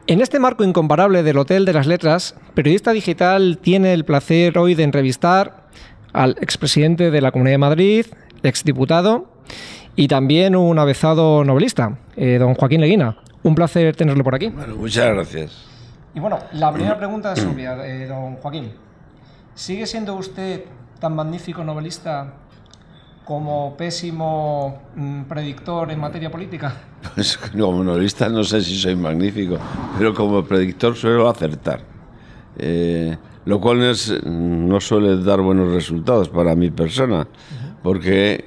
En este marco incomparable del Hotel de las Letras, Periodista Digital tiene el placer hoy de entrevistar al expresidente de la Comunidad de Madrid, exdiputado y también un avezado novelista, don Joaquín Leguina. Un placer tenerlo por aquí. Bueno, muchas gracias. Y bueno, la primera pregunta es obvia, don Joaquín. ¿Sigue siendo usted tan magnífico novelista como pésimo predictor en materia política? Pues como novelista no sé si soy magnífico, pero como predictor suelo acertar. Lo cual no suele dar buenos resultados para mi persona, porque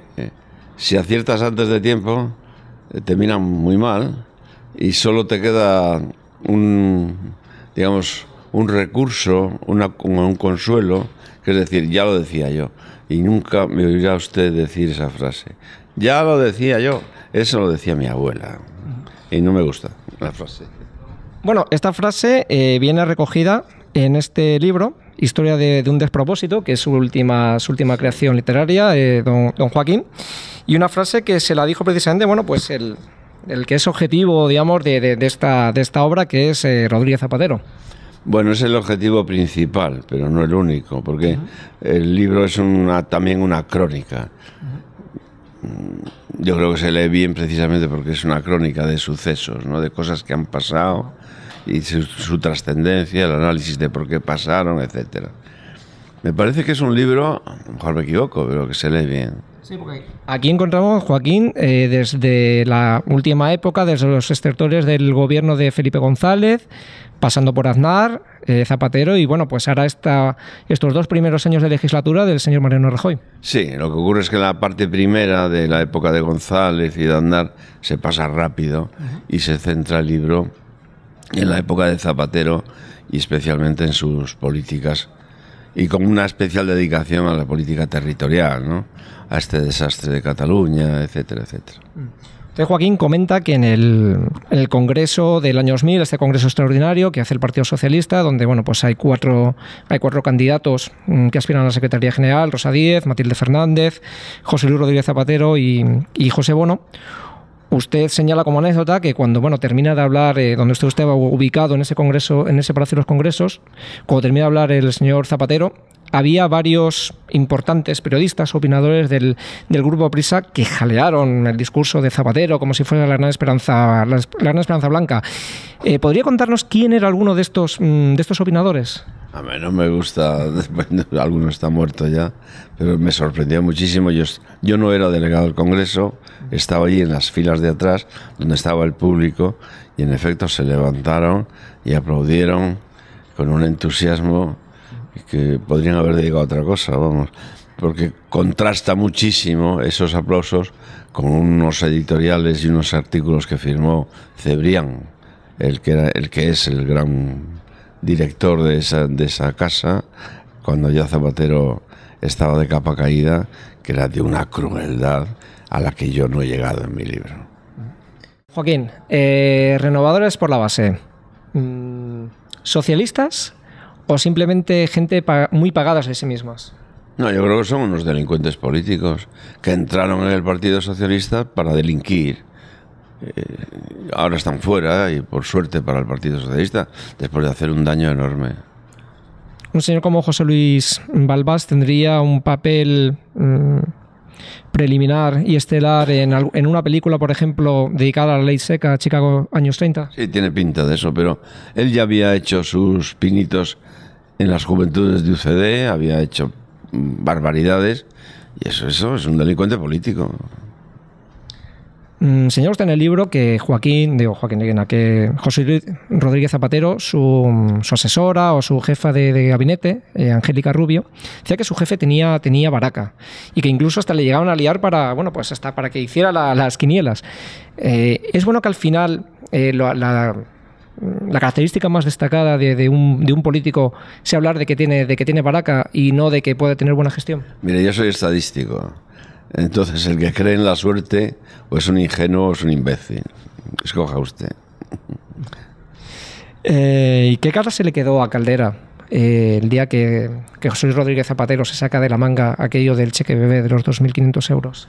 si aciertas antes de tiempo, termina muy mal y solo te queda un recurso, un consuelo, que es decir, ya lo decía yo. Y nunca me oirá usted decir esa frase. Ya lo decía yo. Eso lo decía mi abuela. Y no me gusta la frase. Bueno, esta frase viene recogida en este libro, Historia de un despropósito, que es su última creación literaria, don Joaquín. Y una frase que se la dijo precisamente, bueno, pues el que es objetivo, digamos, de esta obra, que es Rodríguez Zapatero. Bueno, es el objetivo principal, pero no el único, porque el libro es también una crónica. Yo creo que se lee bien precisamente porque es una crónica de sucesos, ¿no? De cosas que han pasado y su trascendencia, el análisis de por qué pasaron, etcétera. Me parece que es un libro, a lo mejor me equivoco, pero que se lee bien. Sí, porque aquí encontramos, Joaquín, desde la última época, desde los estertores del gobierno de Felipe González, pasando por Aznar, Zapatero y bueno, pues ahora estos dos primeros años de legislatura del señor Mariano Rajoy. Sí, lo que ocurre es que la parte primera de la época de González y de Aznar se pasa rápido y se centra el libro en la época de Zapatero y especialmente en sus políticas y con una especial dedicación a la política territorial, ¿no? A este desastre de Cataluña, etcétera, etcétera. Usted, Joaquín, comenta que en el Congreso del año 2000, este Congreso extraordinario que hace el Partido Socialista, donde bueno, pues hay cuatro candidatos que aspiran a la Secretaría General: Rosa Díez, Matilde Fernández, José Luis Rodríguez Zapatero y José Bono. Usted señala como anécdota que cuando termina de hablar, donde usted estaba ubicado en ese Congreso, en ese Palacio de los Congresos, cuando termina de hablar el señor Zapatero, había varios importantes periodistas, opinadores del Grupo Prisa, que jalearon el discurso de Zapatero como si fuera la gran esperanza blanca. ¿Podría contarnos quién era alguno de estos opinadores? A mí no me gusta, alguno está muerto ya, pero me sorprendió muchísimo. Yo no era delegado del Congreso, estaba allí en las filas de atrás, donde estaba el público, y en efecto se levantaron y aplaudieron con un entusiasmo que podrían haber dedicado a otra cosa, vamos, porque contrasta muchísimo esos aplausos con unos editoriales y unos artículos que firmó Cebrián, el que es el gran director de esa casa, cuando ya Zapatero estaba de capa caída, que era de una crueldad a la que yo no he llegado en mi libro. Joaquín, renovadores por la base, ¿socialistas o simplemente gente muy pagadas de sí mismas? No, yo creo que son unos delincuentes políticos que entraron en el Partido Socialista para delinquir. Ahora están fuera y por suerte para el Partido Socialista, después de hacer un daño enorme. Un señor como José Luis Balbás tendría un papel preliminar y estelar en una película, por ejemplo, dedicada a la ley seca, Chicago, años 30. Sí, tiene pinta de eso, pero él ya había hecho sus pinitos en las juventudes de UCD, había hecho barbaridades, y eso es un delincuente político. Señala usted en el libro que Joaquín Leguina, que José Luis Rodríguez Zapatero, su asesora o su jefa de gabinete, Angélica Rubio, decía que su jefe tenía baraca y que incluso hasta le llegaban a liar para que hiciera las quinielas. Es bueno que al final la característica más destacada de un político sea hablar de que tiene baraca y no de que puede tener buena gestión. Mire, yo soy estadístico. Entonces, el que cree en la suerte o es un ingenuo o es un imbécil. Escoja usted. ¿Y qué cara se le quedó a Caldera el día que José Luis Rodríguez Zapatero se saca de la manga aquello del cheque bebé de los 2.500 euros?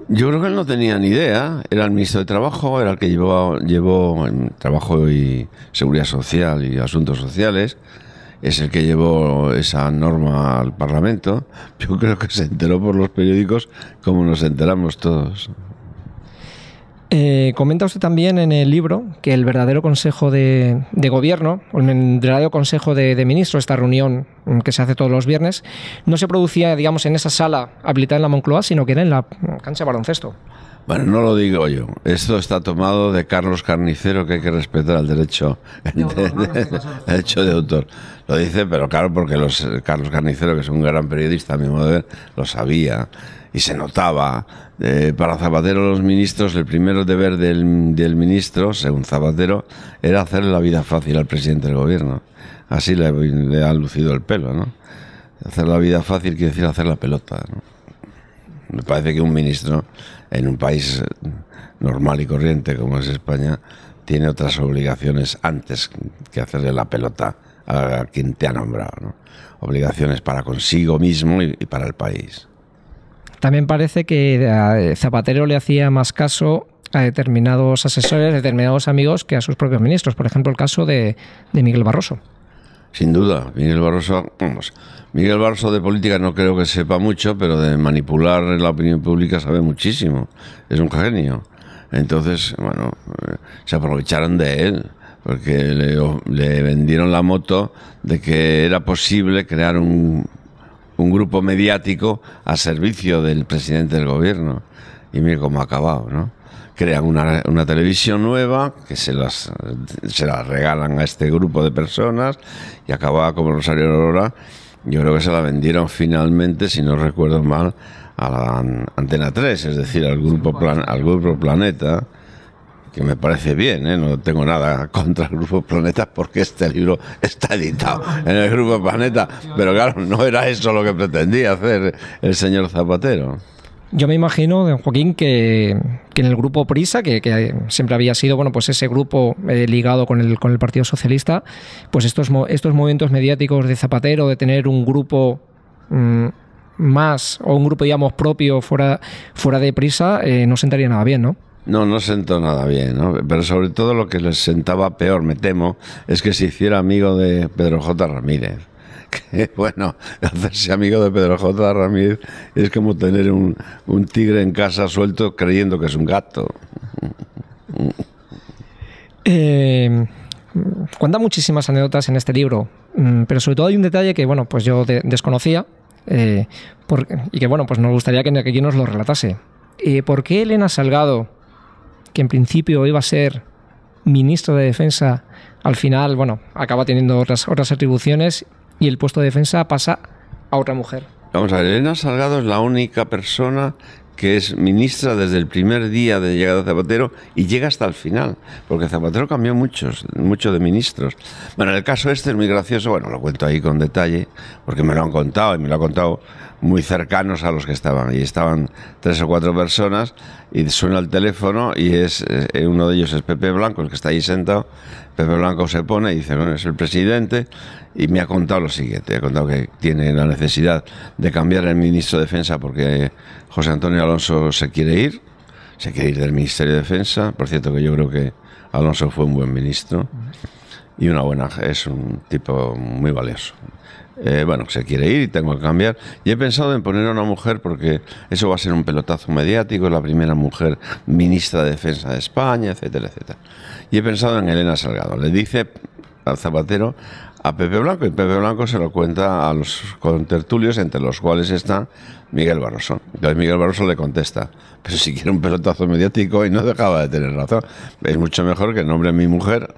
Yo creo que él no tenía ni idea. Era el ministro de Trabajo, era el que llevó en Trabajo y Seguridad Social y Asuntos Sociales. Es el que llevó esa norma al Parlamento. Yo creo que se enteró por los periódicos como nos enteramos todos. Comenta usted también en el libro que el verdadero Consejo de Gobierno, o el verdadero Consejo de Ministros, esta reunión que se hace todos los viernes, no se producía, digamos, en esa sala habilitada en la Moncloa, sino que era en la cancha de baloncesto. Bueno, no lo digo yo. Esto está tomado de Carlos Carnicero, que hay que respetar el derecho de autor. Lo dice, pero claro, porque Carlos Carnicero, que es un gran periodista, a mi modo de ver, lo sabía y se notaba. Para Zapatero, los ministros, el primer deber del ministro, según Zapatero, era hacerle la vida fácil al presidente del gobierno. Así le ha lucido el pelo, ¿no? Hacer la vida fácil quiere decir hacer la pelota, ¿no? Me parece que un ministro en un país normal y corriente como es España tiene otras obligaciones antes que hacerle la pelota a quien te ha nombrado, ¿no? Obligaciones para consigo mismo y para el país. También parece que a Zapatero le hacía más caso a determinados asesores, determinados amigos, que a sus propios ministros. Por ejemplo, el caso de Miguel Barroso. Sin duda, Miguel Barroso de política no creo que sepa mucho, pero de manipular la opinión pública sabe muchísimo. Es un genio. Entonces, bueno, se aprovecharon de él, porque le vendieron la moto de que era posible crear un grupo mediático a servicio del presidente del gobierno. Y mire cómo ha acabado, ¿no? Crean una televisión nueva que se las regalan a este grupo de personas y acababa como Rosario Aurora. Yo creo que se la vendieron finalmente, si no recuerdo mal, a la Antena 3, es decir, al grupo Planeta, que me parece bien, ¿eh? No tengo nada contra el Grupo Planeta porque este libro está editado en el Grupo Planeta, pero claro, no era eso lo que pretendía hacer el señor Zapatero. Yo me imagino, don Joaquín, que en el grupo Prisa, que siempre había sido, bueno, pues ese grupo ligado con el Partido Socialista, pues estos movimientos mediáticos de Zapatero, de tener un grupo más, o un grupo, digamos, propio fuera de Prisa, no sentaría nada bien, ¿no? No sentó nada bien, ¿no? Pero sobre todo lo que les sentaba peor, me temo, es que se hiciera amigo de Pedro J. Ramírez. Que, bueno, hacerse amigo de Pedro J. Ramírez es como tener un tigre en casa suelto creyendo que es un gato. Cuenta muchísimas anécdotas en este libro, pero sobre todo hay un detalle que, bueno, pues yo desconocía y que, bueno, pues nos gustaría que aquí nos lo relatase. ¿Por qué Elena Salgado, que en principio iba a ser ministro de Defensa, al final, bueno, acaba teniendo otras atribuciones y el puesto de defensa pasa a otra mujer? Vamos a ver, Elena Salgado es la única persona que es ministra desde el primer día de llegada de Zapatero y llega hasta el final, porque Zapatero cambió mucho de ministros. Bueno, el caso este es muy gracioso, bueno, lo cuento ahí con detalle, porque me lo han contado y me lo han contado muy cercanos a los que estaban allí. Estaban 3 o 4 personas y suena el teléfono y uno de ellos es Pepe Blanco, el que está ahí sentado. Pepe Blanco se pone y dice, bueno, es el presidente, y me ha contado lo siguiente, ha contado que tiene la necesidad de cambiar el ministro de Defensa porque José Antonio Alonso se quiere ir del Ministerio de Defensa. Por cierto, que yo creo que Alonso fue un buen ministro y es un tipo muy valioso. Bueno, se quiere ir y tengo que cambiar. Y he pensado en poner a una mujer porque eso va a ser un pelotazo mediático, es la primera mujer ministra de Defensa de España, etcétera, etcétera. Y he pensado en Elena Salgado. Le dice al Zapatero a Pepe Blanco, y Pepe Blanco se lo cuenta a los contertulios, entre los cuales está Miguel Barroso. Entonces Miguel Barroso le contesta, pero si quiere un pelotazo mediático, y no dejaba de tener razón, es mucho mejor que nombre a mi mujer,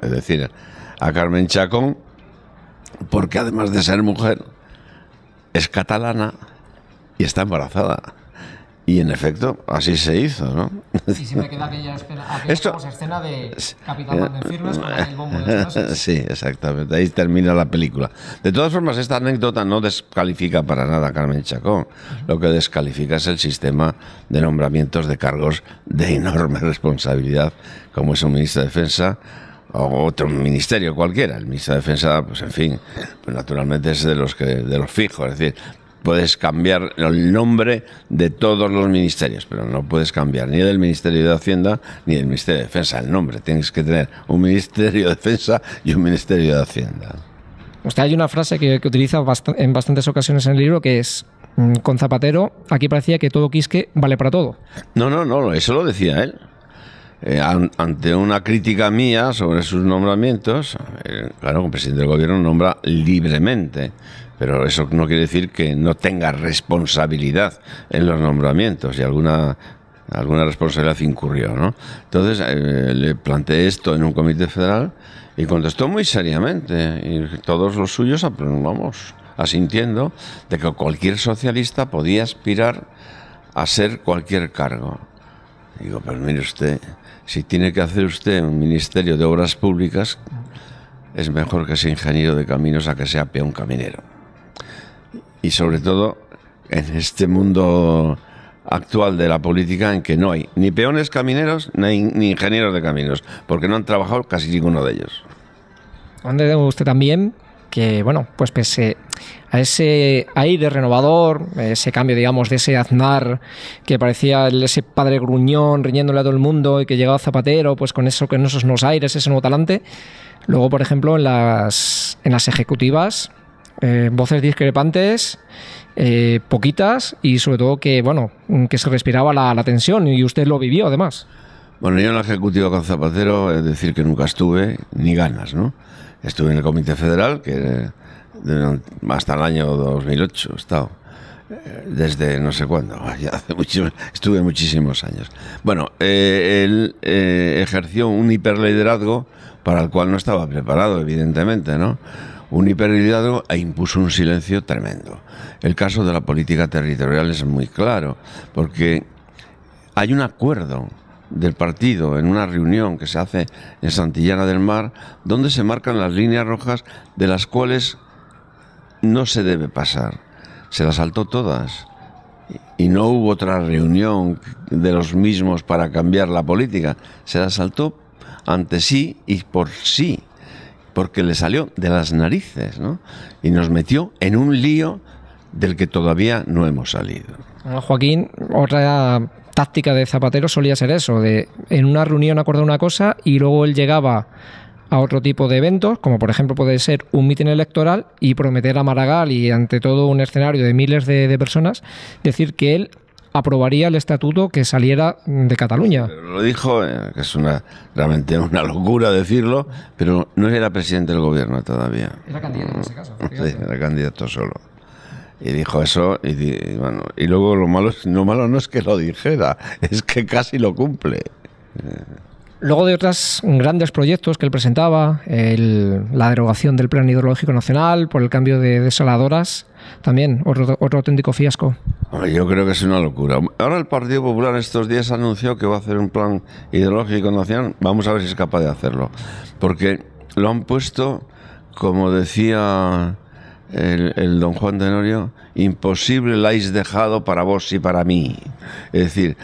es decir, a Carmen Chacón, porque además de ser mujer, es catalana y está embarazada. Y en efecto, así se hizo, ¿no? Y siempre queda aquella escena de Capitán Mandenfirmes con el bombo de las clases. Sí, exactamente. Ahí termina la película. De todas formas, esta anécdota no descalifica para nada a Carmen Chacón. Lo que descalifica es el sistema de nombramientos de cargos de enorme responsabilidad, como es un ministro de Defensa o otro ministerio cualquiera. El ministro de Defensa, pues en fin, pues naturalmente es de los fijos, es decir, puedes cambiar el nombre de todos los ministerios, pero no puedes cambiar ni del Ministerio de Hacienda ni del Ministerio de Defensa el nombre. Tienes que tener un Ministerio de Defensa y un Ministerio de Hacienda. Usted hay una frase que utiliza en bastantes ocasiones en el libro, que es: con Zapatero aquí parecía que todo quisque vale para todo. No, eso lo decía él. Ante una crítica mía sobre sus nombramientos, claro, el presidente del gobierno nombra libremente, pero eso no quiere decir que no tenga responsabilidad en los nombramientos, y alguna responsabilidad incurrió, ¿no? Entonces le planteé esto en un comité federal y contestó muy seriamente, y todos los suyos, vamos, asintiendo de que cualquier socialista podía aspirar a ser cualquier cargo. Digo, pero mire usted, si tiene que hacer usted un ministerio de obras públicas, es mejor que sea ingeniero de caminos a que sea peón caminero. Y sobre todo en este mundo actual de la política, en que no hay ni peones camineros ni ingenieros de caminos, porque no han trabajado casi ninguno de ellos. ¿Dónde usted también que, bueno, pues pese a ese aire renovador, ese cambio, digamos, de ese Aznar que parecía ese padre gruñón riñéndole a todo el mundo, y que llegaba Zapatero pues con esos nuevos aires, ese nuevo talante? Luego, por ejemplo, en las ejecutivas, voces discrepantes, poquitas, y sobre todo que, bueno, que se respiraba la tensión, y usted lo vivió además. Bueno, yo en la ejecutiva con Zapatero, es decir, que nunca estuve, ni ganas, ¿no? Estuve en el Comité Federal, que hasta el año 2008 he estado, desde no sé cuándo, ya estuve muchísimos años. Bueno, él ejerció un hiperliderazgo para el cual no estaba preparado, evidentemente, ¿no? Un hiperliderazgo, e impuso un silencio tremendo. El caso de la política territorial es muy claro, porque hay un acuerdo del partido en una reunión que se hace en Santillana del Mar, donde se marcan las líneas rojas de las cuales no se debe pasar. Se las saltó todas, y no hubo otra reunión de los mismos para cambiar la política. Se las saltó ante sí y por sí, porque le salió de las narices, ¿no? Y nos metió en un lío del que todavía no hemos salido. Joaquín, otra táctica de Zapatero solía ser eso, de en una reunión acordar una cosa y luego él llegaba a otro tipo de eventos, como por ejemplo puede ser un mitin electoral, y prometer a Maragall y ante todo un escenario de miles de personas, decir que él aprobaría el estatuto que saliera de Cataluña. Pero lo dijo, que es realmente una locura decirlo, pero no era presidente del gobierno todavía. Era candidato en ese caso. Sí, era candidato solo. Y dijo eso, y bueno, y luego lo malo no es que lo dijera, es que casi lo cumple. Luego de otros grandes proyectos que él presentaba, la derogación del Plan Hidrológico Nacional por el cambio de desaladoras, también otro auténtico fiasco. Hombre, yo creo que es una locura. Ahora el Partido Popular estos días anunció que va a hacer un Plan Hidrológico Nacional. Vamos a ver si es capaz de hacerlo, porque lo han puesto, como decía el don Juan Tenorio, imposible la habéis dejado para vos y para mí. Es decir,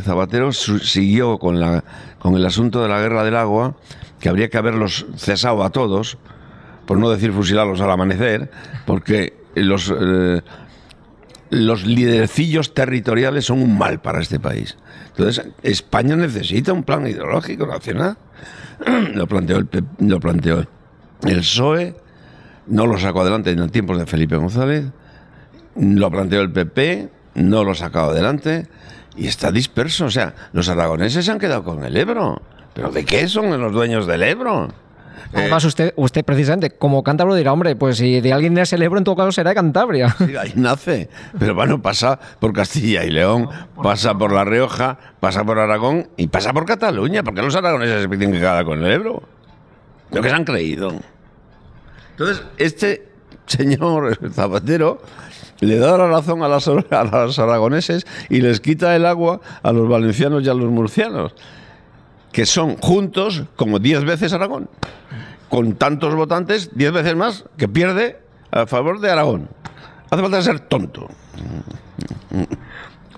Zapatero siguió con el asunto de la guerra del agua, que habría que haberlos cesado a todos, por no decir fusilarlos al amanecer, porque los lidercillos territoriales son un mal para este país. Entonces, España necesita un plan hidrológico nacional. Lo planteó el PSOE, no lo sacó adelante en tiempos de Felipe González, lo planteó el PP, no lo sacó adelante, y está disperso. O sea, los aragoneses se han quedado con el Ebro. ¿Pero de qué son los dueños del Ebro? Además, usted precisamente, como cántabro, dirá, hombre, pues si de alguien es el Ebro, en todo caso será de Cantabria. Sí, ahí nace. Pero bueno, pasa por Castilla y León, pasa por La Rioja, pasa por Aragón y pasa por Cataluña. ¿Por qué los aragoneses se tienen que quedar con el Ebro? Lo que se han creído. Entonces, este señor Zapatero le da la razón a los aragoneses y les quita el agua a los valencianos y a los murcianos, que son juntos como 10 veces Aragón, con tantos votantes, 10 veces más, que pierde a favor de Aragón. Hace falta ser tonto.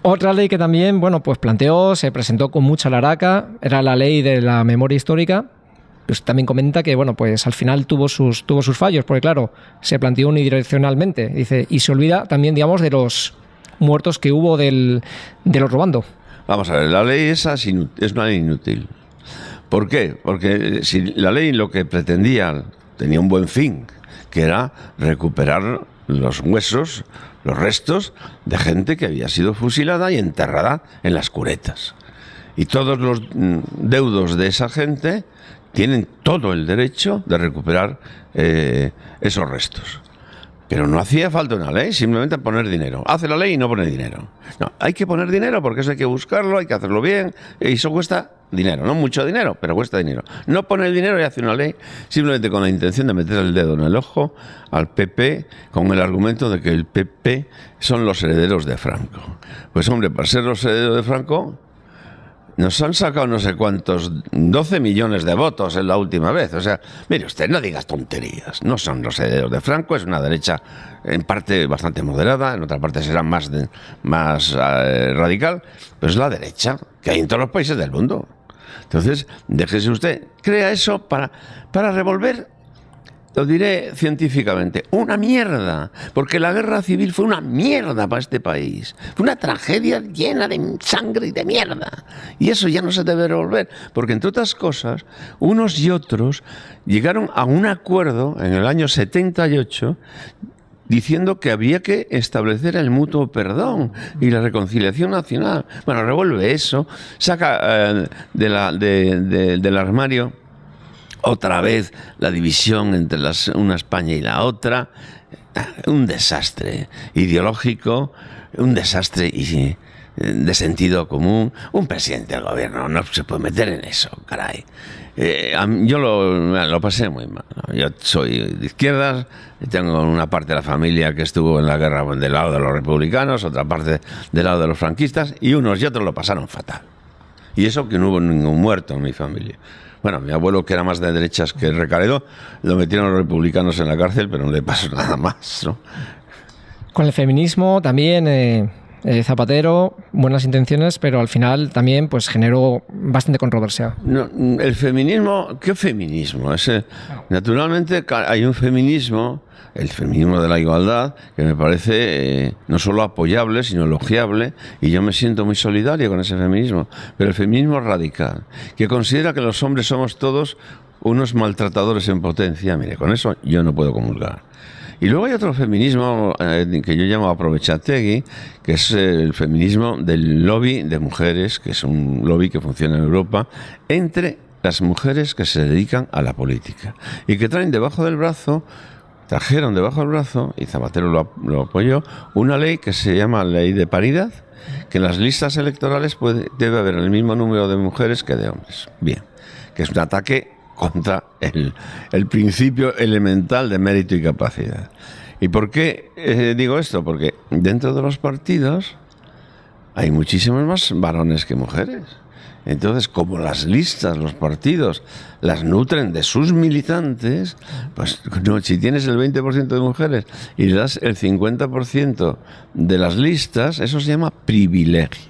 Otra ley que también, bueno, pues planteó, se presentó con mucha laraca, era la ley de la memoria histórica, pues también comenta que, bueno, pues al final tuvo sus fallos, porque claro, se planteó unidireccionalmente, dice, y se olvida también, digamos, de los muertos que hubo de los robando. Vamos a ver, la ley esa es una ley inútil. ¿Por qué? Porque si la ley lo que pretendía tenía un buen fin, que era recuperar los huesos, los restos de gente que había sido fusilada y enterrada en las curetas. Y todos los deudos de esa gente tienen todo el derecho de recuperar esos restos. Pero no hacía falta una ley, simplemente poner dinero. Hace la ley y no pone dinero. No, hay que poner dinero porque eso hay que buscarlo, hay que hacerlo bien, y eso cuesta dinero, no mucho dinero, pero cuesta dinero. No pone el dinero y hace una ley simplemente con la intención de meter el dedo en el ojo al PP con el argumento de que el PP son los herederos de Franco. Pues hombre, para ser los herederos de Franco, nos han sacado no sé cuántos, 12 millones de votos en la última vez. O sea, mire usted, no digas tonterías. No son los herederos de Franco, es una derecha en parte bastante moderada, en otra parte será más radical, pero es la derecha que hay en todos los países del mundo. Entonces, déjese usted, crea eso para revolver, lo diré científicamente, una mierda, porque la guerra civil fue una mierda para este país, fue una tragedia llena de sangre y de mierda, y eso ya no se debe revolver, porque entre otras cosas, unos y otros llegaron a un acuerdo en el año 78 diciendo que había que establecer el mutuo perdón y la reconciliación nacional. Bueno, revuelve eso, saca del armario otra vez la división entre una España y la otra. Un desastre ideológico, un desastre de sentido común. Un presidente del gobierno no se puede meter en eso, caray. Yo lo pasé muy mal, ¿no? Yo soy de izquierdas, tengo una parte de la familia que estuvo en la guerra del lado de los republicanos, otra parte del lado de los franquistas, y unos y otros lo pasaron fatal. Y eso que no hubo ningún muerto en mi familia. Bueno, mi abuelo, que era más de derechas que Recaredo, lo metieron los republicanos en la cárcel, pero no le pasó nada más, ¿no? Con el feminismo también, Zapatero, buenas intenciones, pero al final también pues generó bastante controversia. No, el feminismo, ¿qué feminismo? Naturalmente hay un feminismo, el feminismo de la igualdad, que me parece no solo apoyable, sino elogiable, y yo me siento muy solidario con ese feminismo, pero el feminismo radical, que considera que los hombres somos todos unos maltratadores en potencia, mire, con eso yo no puedo comulgar. Y luego hay otro feminismo que yo llamo aprovechategui, que es el feminismo del lobby de mujeres, que es un lobby que funciona en Europa, entre las mujeres que se dedican a la política y que trajeron debajo del brazo, y Zapatero lo apoyó, una ley que se llama Ley de Paridad, que en las listas electorales debe haber el mismo número de mujeres que de hombres. Bien, que es un ataque contra el principio elemental de mérito y capacidad. ¿Y por qué digo esto? Porque dentro de los partidos hay muchísimos más varones que mujeres. Entonces, como las listas, los partidos, las nutren de sus militantes, pues no, si tienes el 20% de mujeres y le das el 50% de las listas, eso se llama privilegio.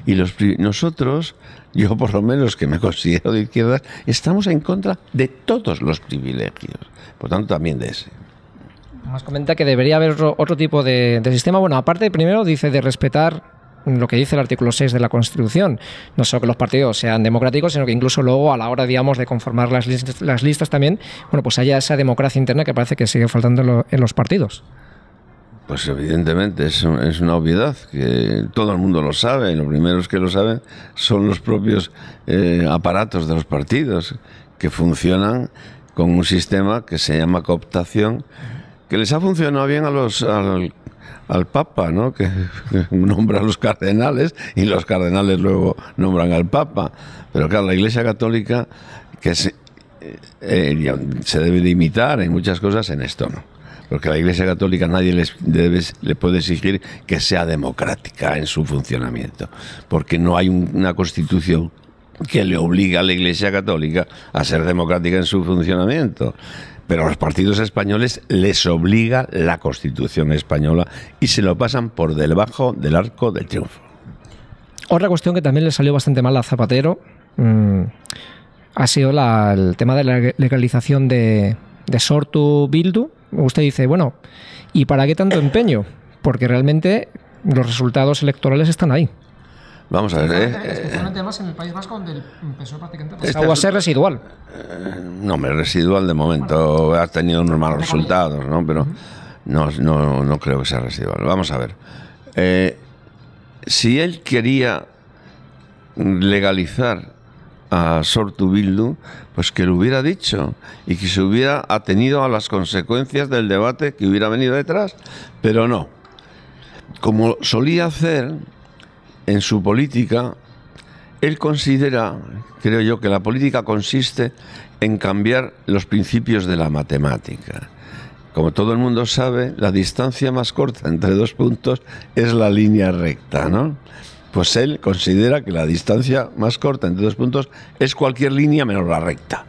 Y nosotros, yo por lo menos que me considero de izquierda, estamos en contra de todos los privilegios, por tanto también de ese. Nos comenta que debería haber otro tipo de sistema. Bueno, aparte, primero dice de respetar lo que dice el artículo 6 de la Constitución, no solo que los partidos sean democráticos, sino que incluso luego a la hora, digamos, de conformar las listas también, bueno, pues haya esa democracia interna que parece que sigue faltando en los partidos. Pues evidentemente es una obviedad, que todo el mundo lo sabe, y los primeros que lo saben son los propios aparatos de los partidos, que funcionan con un sistema que se llama cooptación, que les ha funcionado bien al Papa, ¿no? Que nombra a los cardenales y los cardenales luego nombran al Papa. Pero claro, la Iglesia Católica, que se debe de imitar en muchas cosas, en esto no. Porque a la Iglesia Católica nadie le puede exigir que sea democrática en su funcionamiento, porque no hay una constitución que le obligue a la Iglesia Católica a ser democrática en su funcionamiento. Pero a los partidos españoles les obliga la Constitución española y se lo pasan por debajo del arco del triunfo. Otra cuestión que también le salió bastante mal a Zapatero, ha sido el tema de la legalización de Sortu Bildu. Usted dice, bueno, ¿y para qué tanto empeño? Porque realmente los resultados electorales están ahí. Vamos a ver, Especialmente más en el País Vasco, donde el PSOE prácticamente pasó a ser residual. No, residual de momento. Ha tenido unos malos resultados, ¿no? Pero no creo que sea residual. Vamos a ver. Si él quería legalizar a Sortu Bildu, pues que lo hubiera dicho y que se hubiera atenido a las consecuencias del debate que hubiera venido detrás. Pero no. Como solía hacer en su política, él considera, creo yo, que la política consiste en cambiar los principios de la matemática. Como todo el mundo sabe, la distancia más corta entre dos puntos es la línea recta, ¿no? Pues él considera que la distancia más corta entre dos puntos es cualquier línea menos la recta.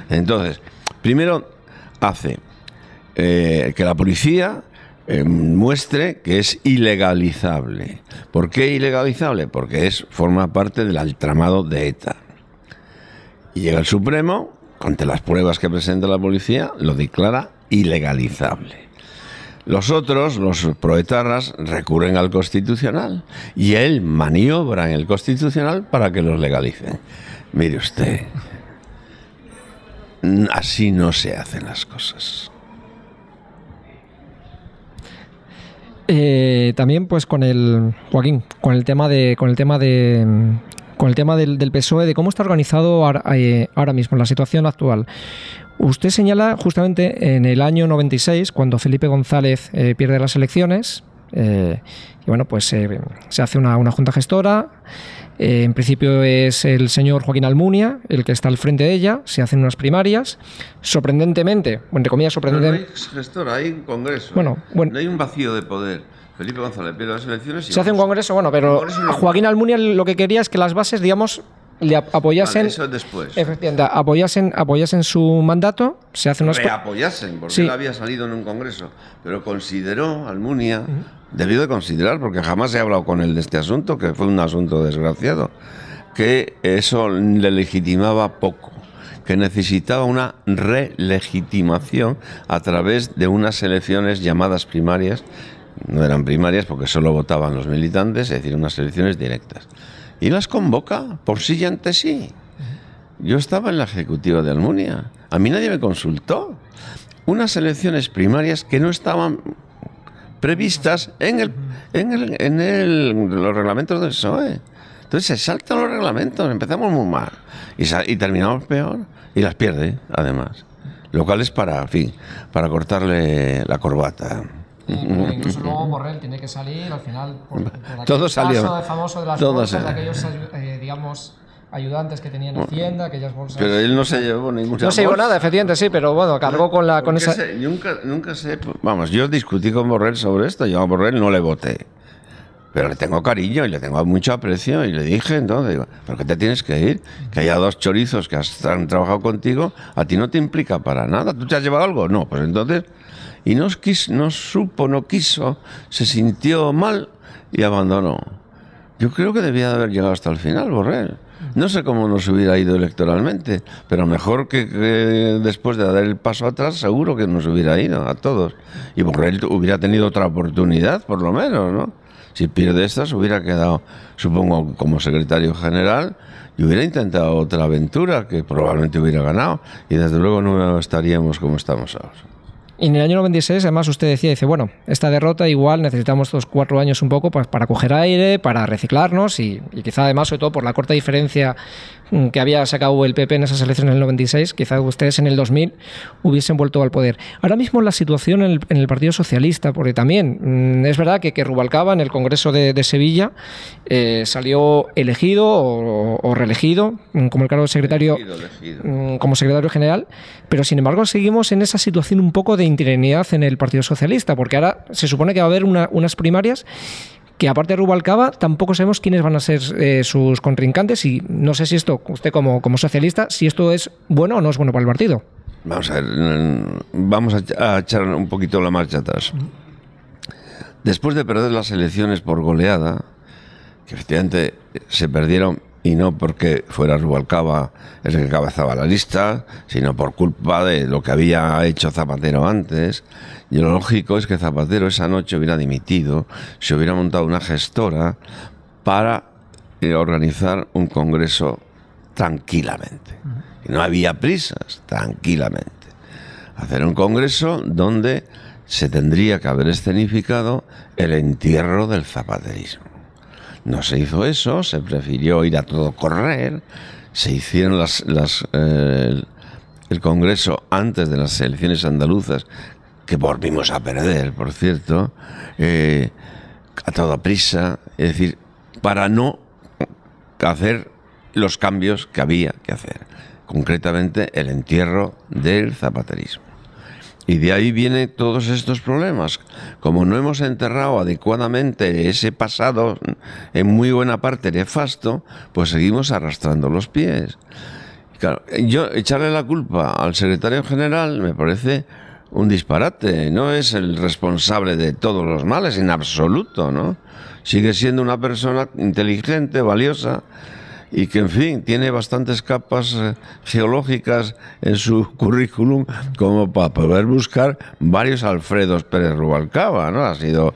Entonces, primero hace que la policía muestre que es ilegalizable. ¿Por qué ilegalizable? Porque forma parte del entramado de ETA. Y llega el Supremo, ante las pruebas que presenta la policía, lo declara ilegalizable. Los otros, los proetarras, recurren al Constitucional y él maniobra en el Constitucional para que los legalicen. Mire usted, así no se hacen las cosas. También, pues, con el Joaquín, con el tema del PSOE, de cómo está organizado ahora mismo, la situación actual. Usted señala justamente en el año 96, cuando Felipe González pierde las elecciones, y bueno, pues se hace una junta gestora. En principio es el señor Joaquín Almunia el que está al frente de ella. Se hacen unas primarias. Sorprendentemente, entre comillas, sorprendentemente. Pero no hay gestora, hay un congreso. Bueno, no hay un vacío de poder. Felipe González pierde las elecciones y se hace un congreso, bueno, pero Joaquín Almunia lo que quería es que las bases, digamos, le apoyasen. Vale, eso es después. Efectivamente, apoyasen su mandato. Se hace unas. Reapoyasen, porque sí. Él había salido en un congreso. Pero consideró, Almunia, debió de considerar, porque jamás he hablado con él de este asunto, que fue un asunto desgraciado, que eso le legitimaba poco, que necesitaba una relegitimación a través de unas elecciones llamadas primarias. No eran primarias porque solo votaban los militantes, es decir, unas elecciones directas. Y las convoca por sí y ante sí. Yo estaba en la ejecutiva de Almunia. A mí nadie me consultó. Unas elecciones primarias que no estaban previstas en los reglamentos del PSOE. Entonces se saltan los reglamentos, empezamos muy mal y terminamos peor y las pierde, además. Lo cual es para cortarle la corbata. Incluso luego Borrell tiene que salir al final por todo salió caso famoso de las bolsas de aquellos digamos ayudantes que tenían Hacienda, aquellas bolsas. Pero él no se llevó ninguna bolsa. No se llevó nada, efectivamente, sí, pero bueno, cargó con esa. Nunca sé. Vamos, yo discutí con Borrell sobre esto. Yo a Borrell no le voté, pero le tengo cariño y le tengo mucho aprecio y le dije, entonces, digo, ¿pero qué te tienes que ir? Que haya dos chorizos que han trabajado contigo, a ti no te implica para nada. ¿Tú te has llevado algo? No, pues entonces. Y no quiso, se sintió mal y abandonó. Yo creo que debía de haber llegado hasta el final, Borrell. No sé cómo nos hubiera ido electoralmente, pero mejor que después de dar el paso atrás, seguro que nos hubiera ido a todos. Y Borrell hubiera tenido otra oportunidad, por lo menos, ¿no? Si pierde estas, hubiera quedado, supongo, como secretario general y hubiera intentado otra aventura que probablemente hubiera ganado. Y desde luego no estaríamos como estamos ahora. Y en el año 96, además, usted decía, dice, bueno, esta derrota igual necesitamos estos 4 años un poco pues, para coger aire, para reciclarnos y quizá además, sobre todo por la corta diferencia que había sacado el PP en esas elecciones en el 96, quizá ustedes en el 2000 hubiesen vuelto al poder. Ahora mismo la situación en el Partido Socialista, porque también es verdad que Rubalcaba en el Congreso de Sevilla salió elegido o reelegido como el cargo de secretario, como secretario general, pero sin embargo seguimos en esa situación un poco de interinidad en el Partido Socialista, porque ahora se supone que va a haber unas primarias que aparte de Rubalcaba tampoco sabemos quiénes van a ser sus contrincantes y no sé si esto, usted como socialista, si esto es bueno o no es bueno para el partido. Vamos a ver, vamos a echar un poquito la marcha atrás. Después de perder las elecciones por goleada, que efectivamente se perdieron y no porque fuera Rubalcaba el que encabezaba la lista, sino por culpa de lo que había hecho Zapatero antes. Y lo lógico es que Zapatero esa noche hubiera dimitido, se hubiera montado una gestora para organizar un congreso tranquilamente. Y no había prisas, tranquilamente. Hacer un congreso donde se tendría que haber escenificado el entierro del zapaterismo. No se hizo eso, se prefirió ir a todo correr, se hicieron el congreso antes de las elecciones andaluzas, que volvimos a perder, por cierto, a toda prisa, es decir, para no hacer los cambios que había que hacer, concretamente el entierro del zapaterismo. Y de ahí vienen todos estos problemas. Como no hemos enterrado adecuadamente ese pasado, en muy buena parte nefasto, pues seguimos arrastrando los pies. Claro, yo echarle la culpa al secretario general me parece un disparate. No es el responsable de todos los males, en absoluto, ¿no? Sigue siendo una persona inteligente, valiosa, y que, en fin, tiene bastantes capas geológicas en su currículum como para poder buscar varios Alfredos Pérez Rubalcaba, ¿no? Ha sido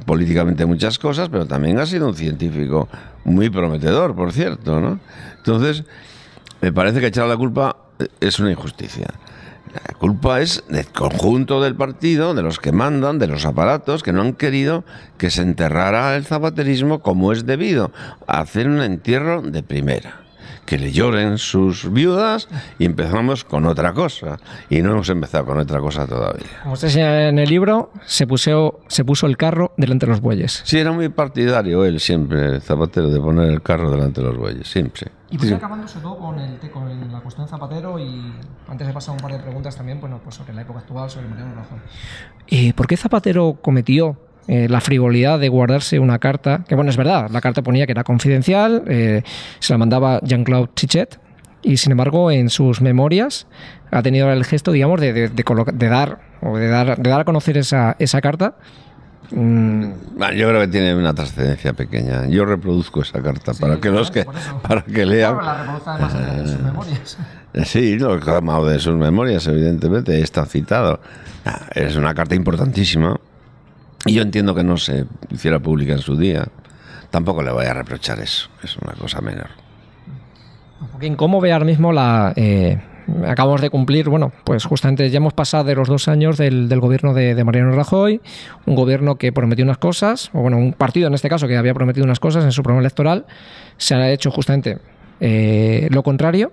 políticamente muchas cosas, pero también ha sido un científico muy prometedor, por cierto, ¿no? Entonces, me parece que echar la culpa es una injusticia. La culpa es del conjunto del partido, de los que mandan, de los aparatos que no han querido que se enterrara el zapaterismo como es debido, a hacer un entierro de primera. Que le lloren sus viudas y empezamos con otra cosa. Y no hemos empezado con otra cosa todavía. Como usted señala en el libro, se puso el carro delante de los bueyes. Sí, era muy partidario él siempre, Zapatero, de poner el carro delante de los bueyes, siempre. Y pues acabando sobre todo con la cuestión de Zapatero, y antes de pasar un par de preguntas también, bueno, pues sobre la época actual, sobre Mariano Rajoy. ¿Por qué Zapatero cometió la frivolidad de guardarse una carta? Que bueno, es verdad, la carta ponía que era confidencial, se la mandaba Jean-Claude Trichet, y sin embargo en sus memorias ha tenido el gesto, digamos, de dar a conocer esa carta. Bueno, yo creo que tiene una trascendencia pequeña. Yo reproduzco esa carta para que lean. Claro, la reproduzca además en sus memorias. Sí, lo he tomado de sus memorias, evidentemente, está citado. Es una carta importantísima. Y yo entiendo que no se hiciera pública en su día. Tampoco le voy a reprochar eso. Es una cosa menor. ¿Cómo ve ahora mismo acabamos de cumplir, bueno, pues justamente ya hemos pasado de los 2 años del gobierno de Mariano Rajoy, un gobierno que prometió unas cosas, o bueno, un partido en este caso que había prometido unas cosas en su programa electoral, se ha hecho justamente lo contrario.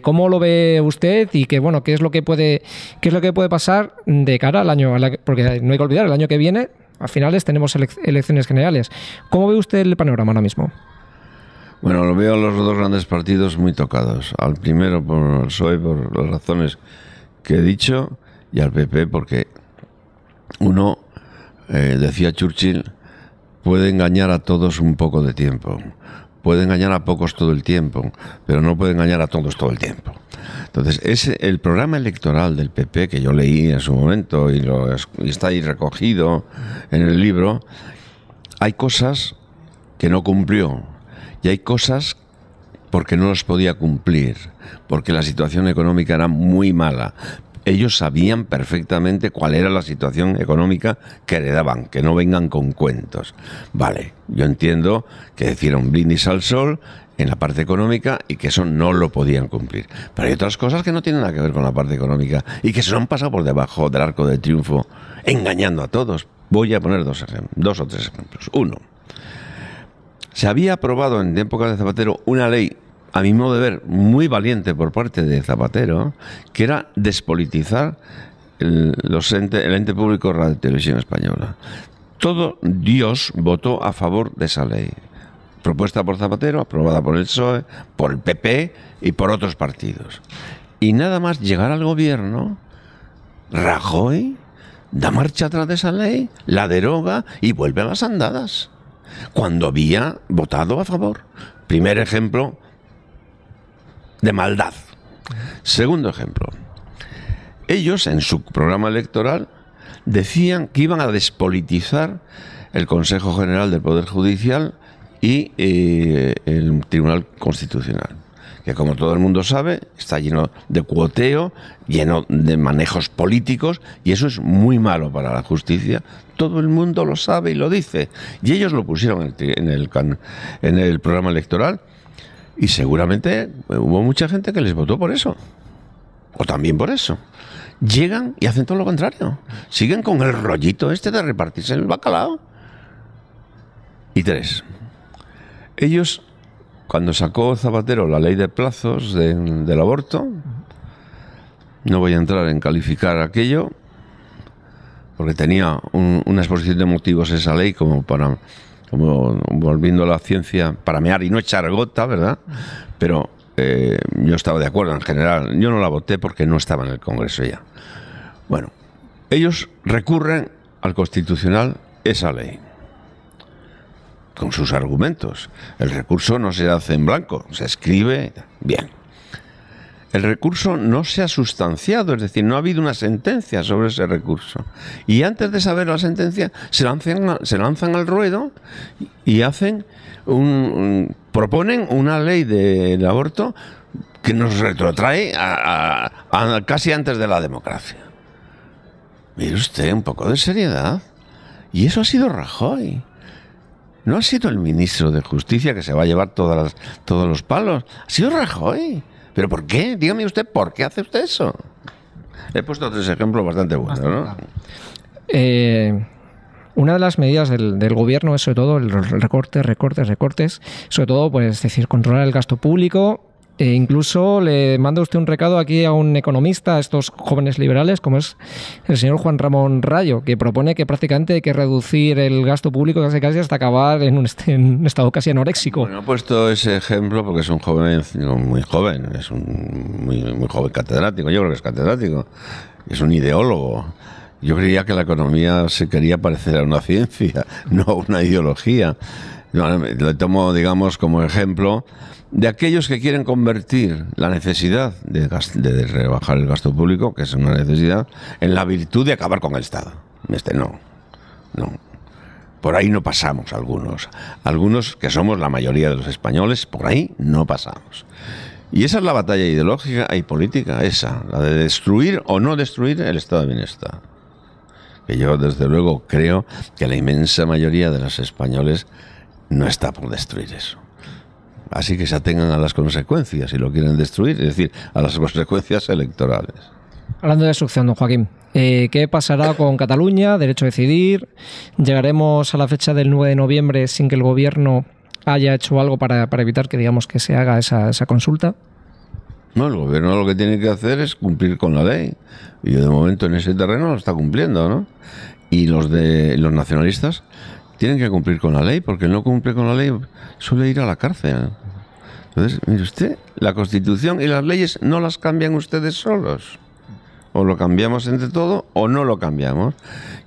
¿Cómo lo ve usted y qué es lo que puede pasar de cara al año? Porque no hay que olvidar, el año que viene, a finales, tenemos elecciones generales. ¿Cómo ve usted el panorama ahora mismo? Bueno, lo veo a los dos grandes partidos muy tocados. Al primero por el PSOE, por las razones que he dicho, y al PP porque uno, decía Churchill, puede engañar a todos un poco de tiempo. Puede engañar a pocos todo el tiempo, pero no puede engañar a todos todo el tiempo. Entonces, el programa electoral del PP, que yo leí en su momento y está ahí recogido en el libro, hay cosas que no cumplió y hay cosas porque no los podía cumplir, porque la situación económica era muy mala. Ellos sabían perfectamente cuál era la situación económica que heredaban, que no vengan con cuentos. Vale, yo entiendo que hicieron brindis al sol en la parte económica y que eso no lo podían cumplir. Pero hay otras cosas que no tienen nada que ver con la parte económica y que se lo han pasado por debajo del arco de triunfo, engañando a todos. Voy a poner 2 o 3 ejemplos. Uno, se había aprobado en época de Zapatero una ley, a mi modo de ver, muy valiente por parte de Zapatero, que era despolitizar el ente público Radio y Televisión Española. Todo Dios votó a favor de esa ley, propuesta por Zapatero, aprobada por el PSOE, por el PP y por otros partidos. Y nada más llegar al gobierno, Rajoy da marcha atrás de esa ley, la deroga y vuelve a las andadas, cuando había votado a favor. Primer ejemplo de maldad. Segundo ejemplo, ellos en su programa electoral decían que iban a despolitizar el Consejo General del Poder Judicial y el Tribunal Constitucional, que como todo el mundo sabe está lleno de cuoteo, lleno de manejos políticos, y eso es muy malo para la justicia. Todo el mundo lo sabe y lo dice, y ellos lo pusieron en el programa electoral, y seguramente hubo mucha gente que les votó por eso, o también por eso. Llegan y hacen todo lo contrario, siguen con el rollito este de repartirse el bacalao. Y 3, ellos, cuando sacó Zapatero la ley de plazos del aborto, no voy a entrar en calificar aquello, porque tenía una exposición de motivos esa ley como volviendo a la ciencia, para mear y no echar gota, ¿verdad? Pero yo estaba de acuerdo en general. Yo no la voté porque no estaba en el Congreso ya. Bueno, ellos recurren al Constitucional esa ley, con sus argumentos. El recurso no se hace en blanco, se escribe bien. El recurso no se ha sustanciado, es decir, no ha habido una sentencia sobre ese recurso. Y antes de saber la sentencia, se lanzan al ruedo y hacen proponen una ley del aborto que nos retrotrae a casi antes de la democracia. Mire usted, un poco de seriedad. Y eso ha sido Rajoy. No ha sido el ministro de Justicia, que se va a llevar todos los palos. Ha sido Rajoy. ¿Pero por qué? Dígame usted, ¿por qué hace usted eso? He puesto 3 ejemplos bastante buenos, ¿no? Una de las medidas del gobierno es sobre todo el recortes, sobre todo, pues, es decir, controlar el gasto público. Incluso le manda usted un recado aquí a un economista, a estos jóvenes liberales, como es el señor Juan Ramón Rayo, que propone que prácticamente hay que reducir el gasto público casi hasta acabar en un estado casi anoréxico. Bueno, he puesto ese ejemplo porque es un joven, muy joven, es un muy joven catedrático, yo creo que es catedrático, es un ideólogo. Yo creía que la economía se quería parecer a una ciencia, no a una ideología. Le tomo, digamos, como ejemplo de aquellos que quieren convertir la necesidad de rebajar el gasto público, que es una necesidad, en la virtud de acabar con el Estado. No. Por ahí no pasamos algunos que somos la mayoría de los españoles, por ahí no pasamos. Y esa es la batalla ideológica y política, la de destruir o no destruir el estado de bienestar. Que yo, desde luego, creo que la inmensa mayoría de los españoles no está por destruir eso. Así que se atengan a las consecuencias si lo quieren destruir, es decir, a las consecuencias electorales. Hablando de destrucción, don Joaquín, ¿qué pasará con Cataluña, derecho a decidir? ¿Llegaremos a la fecha del 9 de noviembre sin que el gobierno haya hecho algo para evitar que, digamos, que se haga esa consulta? No, el gobierno lo que tiene que hacer es cumplir con la ley. Y de momento en ese terreno lo está cumpliendo, ¿no? Y los nacionalistas tienen que cumplir con la ley, porque el no cumple con la ley suele ir a la cárcel. Entonces, mire usted, la Constitución y las leyes no las cambian ustedes solos. O lo cambiamos entre todo o no lo cambiamos.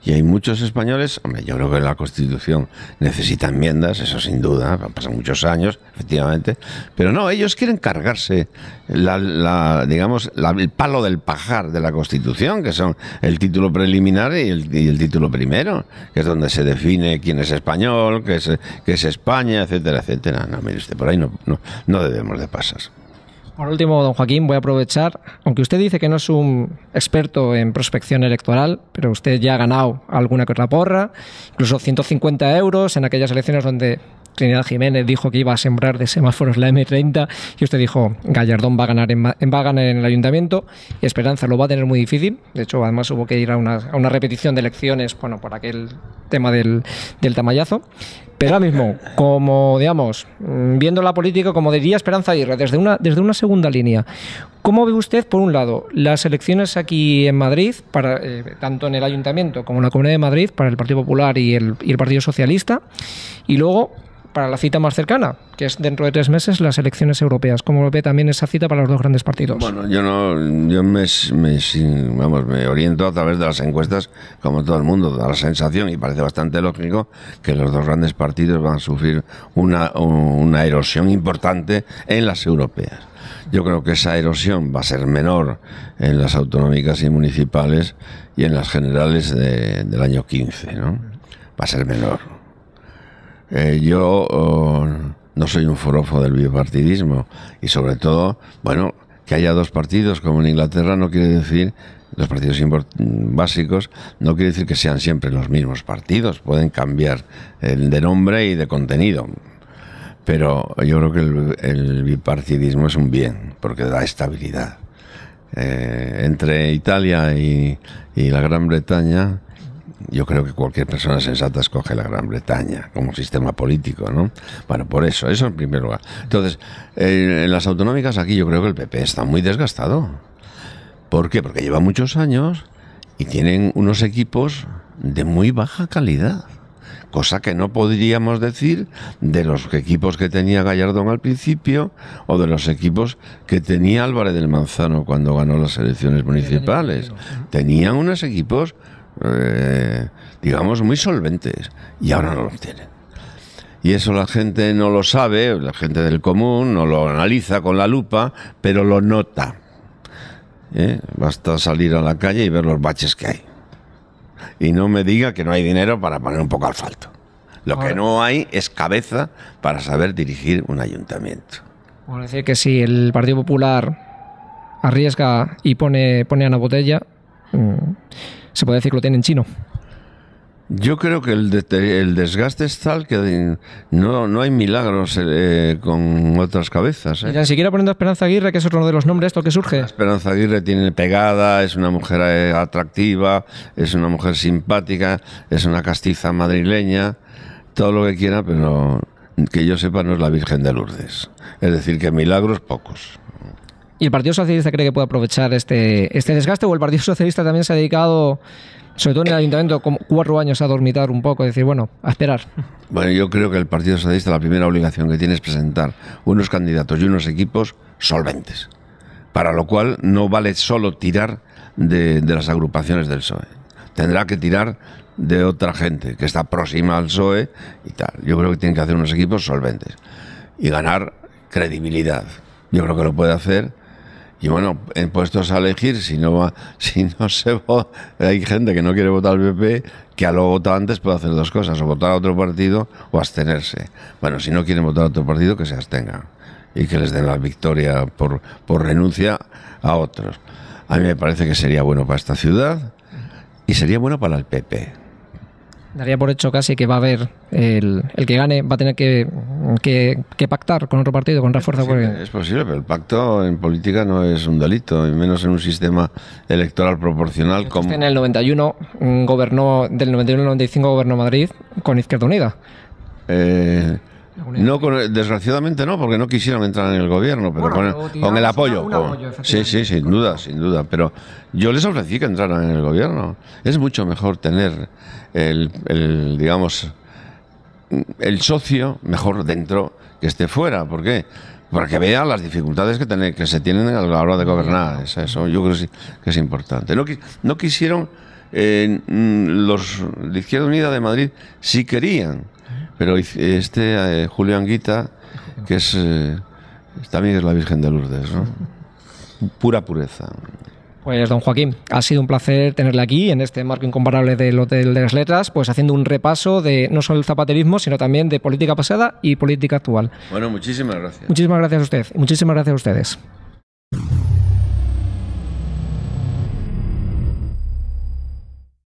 Y hay muchos españoles, hombre, yo creo que la Constitución necesita enmiendas, eso sin duda, pasan muchos años, efectivamente, pero no, ellos quieren cargarse el palo del pajar de la Constitución, que son el título preliminar y el título primero, que es donde se define quién es español, qué es España, etcétera, etcétera. No, mire usted, por ahí no debemos de pasar. Por último, don Joaquín, voy a aprovechar, aunque usted dice que no es un experto en prospección electoral, pero usted ya ha ganado alguna que otra porra, incluso 150 euros en aquellas elecciones donde Trinidad Jiménez dijo que iba a sembrar de semáforos la M30 y usted dijo, Gallardón va a ganar en el ayuntamiento y Esperanza lo va a tener muy difícil. De hecho, además hubo que ir a una repetición de elecciones, bueno, por aquel tema del tamallazo. Pero ahora mismo, como, digamos, viendo la política, como diría Esperanza Aguirre, desde una segunda línea, ¿cómo ve usted, por un lado, las elecciones aquí en Madrid, tanto en el Ayuntamiento como en la Comunidad de Madrid, para el Partido Popular y el Partido Socialista, y luego para la cita más cercana, que es dentro de 3 meses, las elecciones europeas? ¿Cómo ve también esa cita para los dos grandes partidos? Bueno, yo me oriento a través de las encuestas, como todo el mundo, da la sensación, y parece bastante lógico, que los dos grandes partidos van a sufrir una erosión importante en las europeas. Yo creo que esa erosión va a ser menor en las autonómicas y municipales y en las generales del año 15, ¿no? Va a ser menor. Yo no soy un forofo del bipartidismo y sobre todo, bueno, que haya dos partidos como en Inglaterra no quiere decir, los partidos básicos, no quiere decir que sean siempre los mismos partidos, pueden cambiar de nombre y de contenido. Pero yo creo que el bipartidismo es un bien, porque da estabilidad. Entre Italia y la Gran Bretaña, yo creo que cualquier persona sensata escoge la Gran Bretaña como sistema político, ¿no? Bueno, por eso en primer lugar. Entonces, en las autonómicas aquí yo creo que el PP está muy desgastado. ¿Por qué? Porque lleva muchos años y tienen unos equipos de muy baja calidad. Cosa que no podríamos decir de los equipos que tenía Gallardón al principio o de los equipos que tenía Álvarez del Manzano cuando ganó las elecciones municipales. Tenían unos equipos, digamos, muy solventes y ahora no los tienen. Y eso la gente no lo sabe, la gente del común no lo analiza con la lupa, pero lo nota. Basta salir a la calle y ver los baches que hay. Y no me diga que no hay dinero para poner un poco asfalto. Lo que no hay es cabeza para saber dirigir un ayuntamiento. Bueno, decir que si el Partido Popular arriesga y pone Ana Botella, se puede decir que lo tiene en chino. Yo creo que el desgaste es tal que no hay milagros con otras cabezas. Ni tan siquiera poniendo a Esperanza Aguirre, que es otro de los nombres, esto que surge. Esperanza Aguirre tiene pegada, es una mujer atractiva, es una mujer simpática, es una castiza madrileña, todo lo que quiera, pero que yo sepa no es la Virgen de Lourdes. Es decir, que milagros pocos. ¿Y el Partido Socialista cree que puede aprovechar este desgaste o el Partido Socialista también se ha dedicado, sobre todo en el Ayuntamiento, como 4 años a dormitar un poco, decir, bueno, a esperar? Bueno, yo creo que el Partido Socialista la primera obligación que tiene es presentar unos candidatos y unos equipos solventes, para lo cual no vale solo tirar de las agrupaciones del PSOE. Tendrá que tirar de otra gente que está próxima al PSOE y tal. Yo creo que tienen que hacer unos equipos solventes y ganar credibilidad. Yo creo que lo puede hacer. Y bueno, en puestos a elegir, si no se vota, hay gente que no quiere votar al PP, que a lo votado antes puede hacer dos cosas, o votar a otro partido o abstenerse. Bueno, si no quieren votar a otro partido, que se abstengan y que les den la victoria por renuncia a otros. A mí me parece que sería bueno para esta ciudad y sería bueno para el PP. Daría por hecho casi que va a haber el que gane va a tener que pactar con otro partido, con otra fuerza. Es posible, pero el pacto en política no es un delito, y menos en un sistema electoral proporcional. Como en el 91 gobernó, del 91 al 95 gobernó Madrid con Izquierda Unida. No, desgraciadamente no, porque no quisieron entrar en el gobierno, pero con el apoyo. Sí, sin duda. Pero yo les ofrecí que entraran en el gobierno. Es mucho mejor tener digamos, el socio mejor dentro que esté fuera. ¿Por qué? Para que vea las dificultades que se tienen a la hora de gobernar. Eso yo creo que es importante. No quisieron, los de Izquierda Unida de Madrid sí querían, pero Julio Anguita, que también es la Virgen de Lourdes, ¿no? Pura pureza. Pues don Joaquín, ha sido un placer tenerle aquí en este marco incomparable del Hotel de las Letras, pues haciendo un repaso de no solo el zapaterismo, sino también de política pasada y política actual. Bueno, muchísimas gracias. Muchísimas gracias a usted. Muchísimas gracias a ustedes.